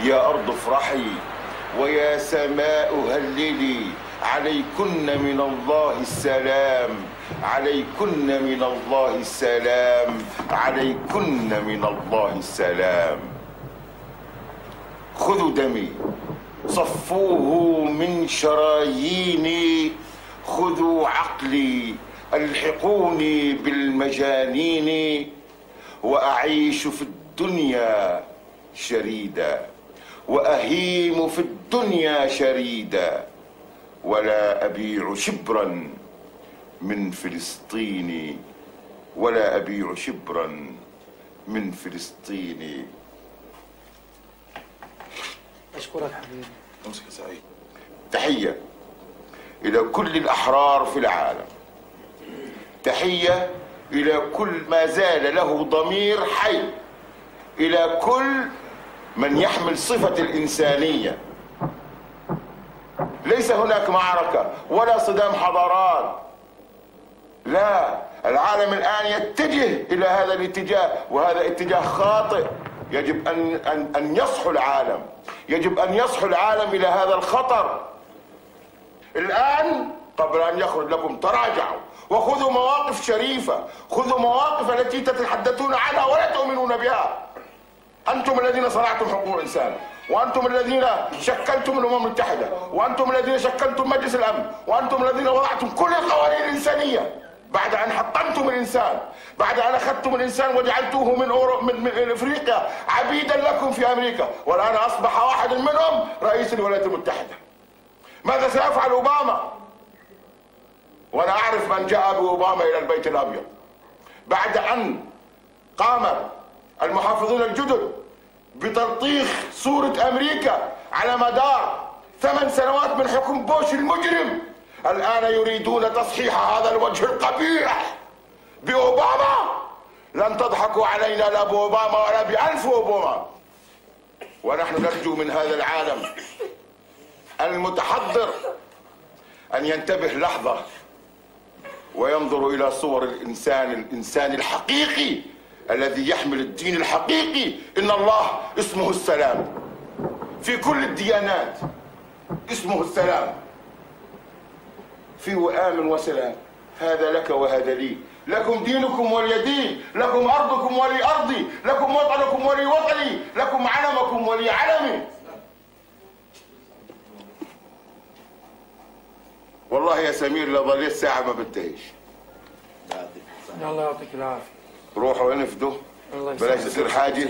يا أرض افرحي ويا سماء هللي، عليكن من الله السلام، عليكن من الله السلام، عليكن من الله السلام. خذوا دمي صفوه من شراييني، خذوا عقلي الحقوني بالمجانين، وأعيش في الدنيا شريدا وأهيم في الدنيا شريدا، ولا أبيع شبرا من فلسطين، ولا أبيع شبرا من فلسطين. أشكرك حبيبي. امسك يا سعيد. تحية إلى كل الأحرار في العالم، تحية إلى كل ما زال له ضمير حي، إلى كل من يحمل صفة الإنسانية. ليس هناك معركة ولا صدام حضارات، لا، العالم الآن يتجه إلى هذا الاتجاه، وهذا اتجاه خاطئ. يجب أن يصحو العالم، يجب أن يصحو العالم إلى هذا الخطر. الآن قبل أن يخرج لكم تراجعوا وخذوا مواقف شريفة، خذوا مواقف التي تتحدثون عنها ولا تؤمنون بها. أنتم الذين صنعتم حقوق الإنسان، وأنتم الذين شكلتم الأمم المتحدة، وأنتم الذين شكلتم مجلس الأمن، وأنتم الذين وضعتم كل القوانين الإنسانية بعد أن حطمتم الإنسان، بعد أن أخذتم الإنسان وجعلتوه من أفريقيا عبيدا لكم في أمريكا، والآن أصبح واحد منهم رئيس الولايات المتحدة. ماذا سيفعل أوباما؟ وأنا أعرف من جاء بأوباما إلى البيت الأبيض بعد أن قام المحافظون الجدد بتلطيخ صورة أمريكا على مدار 8 سنوات من حكم بوش المجرم. الآن يريدون تصحيح هذا الوجه القبيح بأوباما. لن تضحكوا علينا لا بأوباما ولا ب1000 أوباما. ونحن نرجو من هذا العالم المتحضر أن ينتبه لحظة وينظر إلى صور الإنسان الحقيقي الذي يحمل الدين الحقيقي. إن الله اسمه السلام، في كل الديانات اسمه السلام، في وآمن وسلام. هذا لك وهذا لي، لكم دينكم ولي دين، لكم أرضكم ولي أرضي، لكم وطنكم ولي وطني، لكم علمكم ولي علمي. والله يا سمير لو ظليت ساعة ما بنتهيش. الله يعطيك العافية. روحوا انفدوا، بلاش تصير حاجة.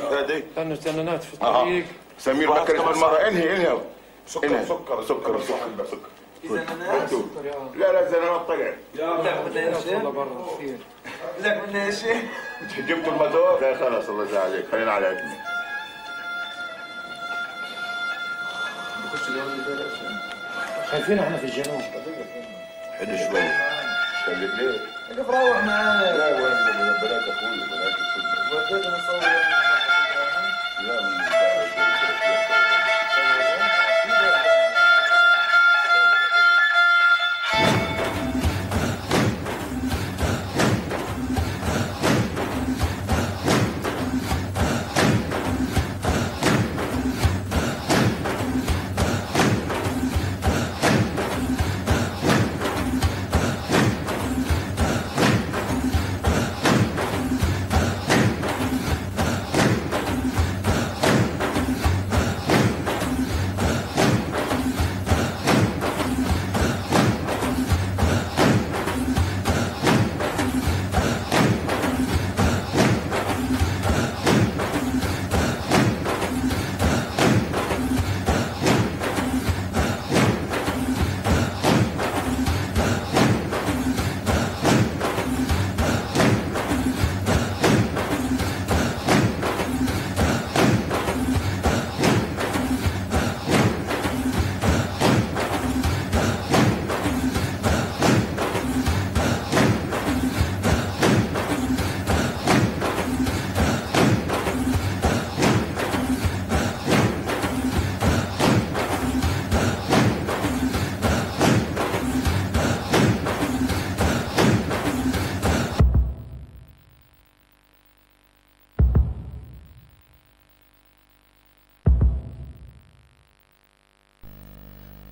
استنانات في الطريق. سمير بكرة بالمرة. انهي سكر. لا زنانات طلع. والله برا كثير. لك من ايش؟ جبتوا الموتور؟ لا خلاص الله يسهل عليك، خلينا على اكل. خايفين احنا في الجنوب. حلو شوي. خليك ليه؟ كيف روح معانا؟ لا وين بلاك اخوي بلاك اخوي. وديتنا نصور. لا من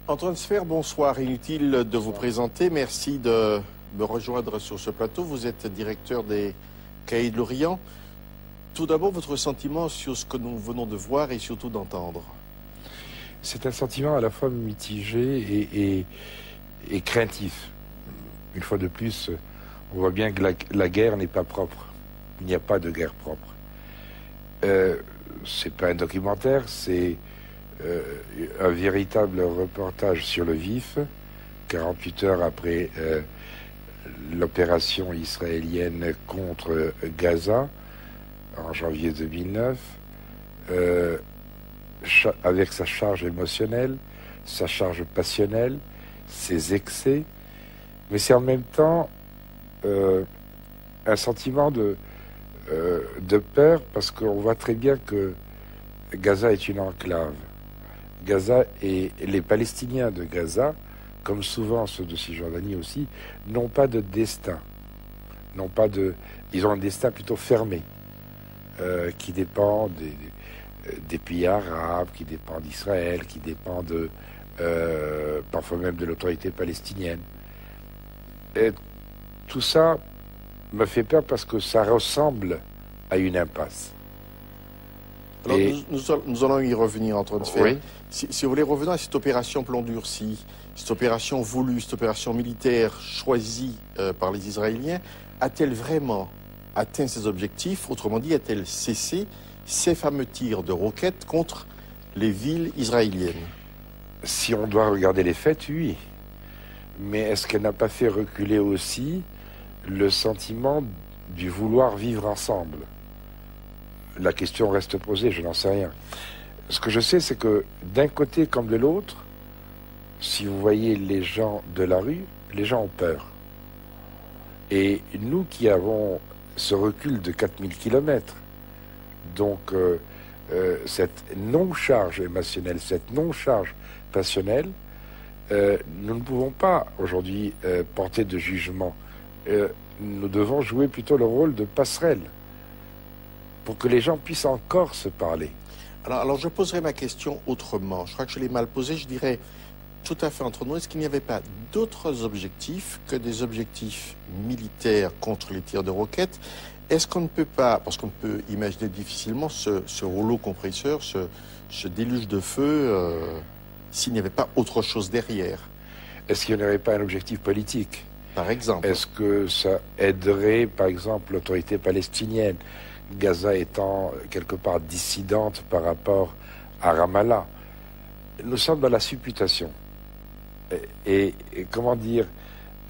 Antoine Sfer, bonsoir. Inutile de vous présenter. Merci de me rejoindre sur ce plateau. Vous êtes directeur des Cahiers de l'Orient. Tout d'abord, votre sentiment sur ce que nous venons de voir et surtout d'entendre. C'est un sentiment à la fois mitigé et craintif. Une fois de plus, on voit bien que la guerre n'est pas propre. Il n'y a pas de guerre propre. C'est pas un documentaire, c'est un véritable reportage sur le vif, 48 heures après l'opération israélienne contre Gaza, en janvier 2009, avec sa charge émotionnelle, sa charge passionnelle, ses excès, mais c'est en même temps un sentiment de peur, parce qu'on voit très bien que Gaza est une enclave. Gaza et les Palestiniens de Gaza, comme souvent ceux de Cisjordanie aussi, n'ont pas de destin. Ils ont un destin plutôt fermé, qui dépend des pays arabes, qui dépend d'Israël, qui dépend parfois même de l'autorité palestinienne. Et tout ça me fait peur parce que ça ressemble à une impasse. Alors, nous allons y revenir, Antoine Sfer. Oui. Si vous voulez revenir à cette opération Plomb Durci, cette opération voulue, cette opération militaire choisie par les Israéliens, a-t-elle vraiment atteint ses objectifs? Autrement dit, a-t-elle cessé ces fameux tirs de roquettes contre les villes israéliennes? Si on doit regarder les faits, oui. Mais est-ce qu'elle n'a pas fait reculer aussi le sentiment du vouloir vivre ensemble? La question reste posée, je n'en sais rien. Ce que je sais, c'est que d'un côté comme de l'autre, si vous voyez les gens de la rue, les gens ont peur. Et nous qui avons ce recul de 4000 kilomètres, donc cette non-charge émotionnelle, cette non-charge passionnelle, nous ne pouvons pas aujourd'hui porter de jugement. Nous devons jouer plutôt le rôle de passerelle pour que les gens puissent encore se parler. Alors je poserai ma question autrement. Je crois que je l'ai mal posée. Je dirais tout à fait entre nous, est-ce qu'il n'y avait pas d'autres objectifs que des objectifs militaires contre les tirs de roquettes? Est-ce qu'on ne peut pas, parce qu'on peut imaginer difficilement ce rouleau compresseur, ce déluge de feu, s'il n'y avait pas autre chose derrière? Est-ce qu'il n'y aurait pas un objectif politique? Par exemple. Est-ce que ça aiderait, par exemple, l'autorité palestinienne, Gaza étant quelque part dissidente par rapport à Ramallah? Nous sommes dans la supputation. Et comment dire,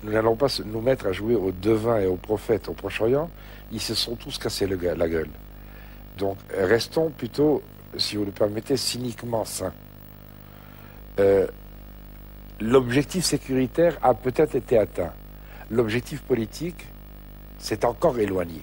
nous n'allons pas nous mettre à jouer aux devins et aux prophètes au Proche-Orient. Ils se sont tous cassés la gueule. Donc restons plutôt, si vous le permettez, cyniquement sains. L'objectif sécuritaire a peut-être été atteint. L'objectif politique s'est encore éloigné.